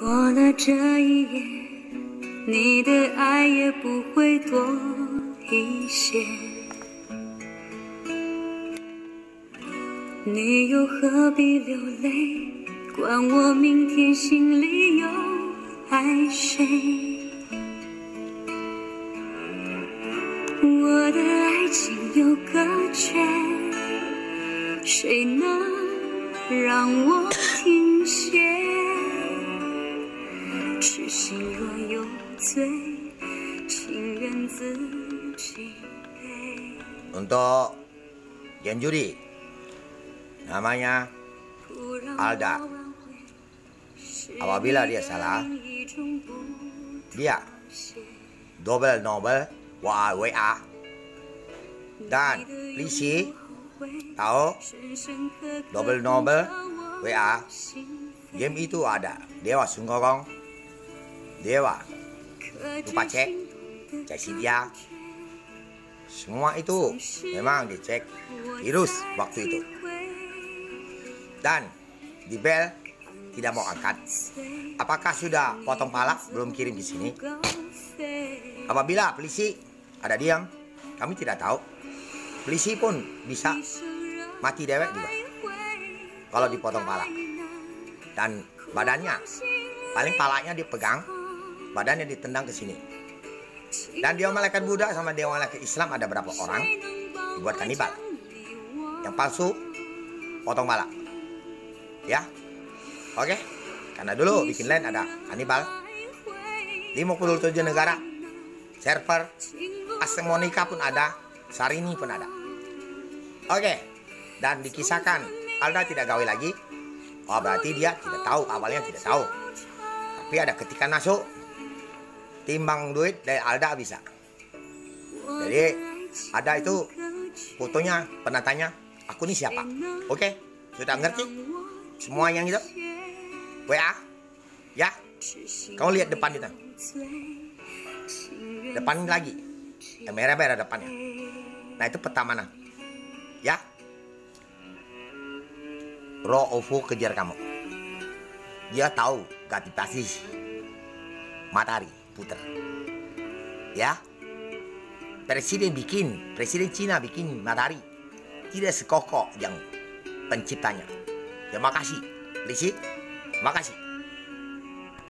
过了这一夜，你的爱也不会多一些。你又何必流泪？管我明天心里又爱谁？我的爱情有个缺，谁能让我停歇？痴心若有罪，情愿自己背。Untuk Gen Judi, namanya Alda. Apabila dia salah, dia double nobel WA. Dan Lisi tahu double nobel WA. Game itu ada Dewa Sungkorong, Dewa lupa cek dia. Semua itu memang dicek virus waktu itu. Dan di bel tidak mau angkat. Apakah sudah potong pala belum kirim ke sini? Apabila polisi ada diam, kami tidak tahu. Polisi pun bisa mati dewek juga kalau dipotong pala. Dan badannya, paling palanya dipegang, badannya ditendang ke sini. Dan dia malaikat Buddha sama dia malaikat Islam ada berapa orang dibuat kanibal. Yang palsu potong pala. Ya. Oke. Karena dulu bikin lain ada kanibal 57 negara. Server Aseng Monica pun ada, Sarini pun ada. Oke. Dan dikisahkan Alda tidak gawe lagi. Oh, berarti dia tidak tahu, awalnya tidak tahu. Tapi ada ketika masuk timbang duit dari Alda bisa. Jadi ada itu fotonya, penatanya, aku ini siapa? Oke, sudah ngerti? Semua yang itu WA, ya. Kamu lihat depan itu, depan lagi, merah-merah depannya. Nah itu peta mana? Ya, Roh Ovo kejar kamu. Dia tahu gravitasi matahari putar. Ya, Presiden Cina bikin matahari tidak sekokoh yang penciptanya. Terima kasih, Lisi. Makasih.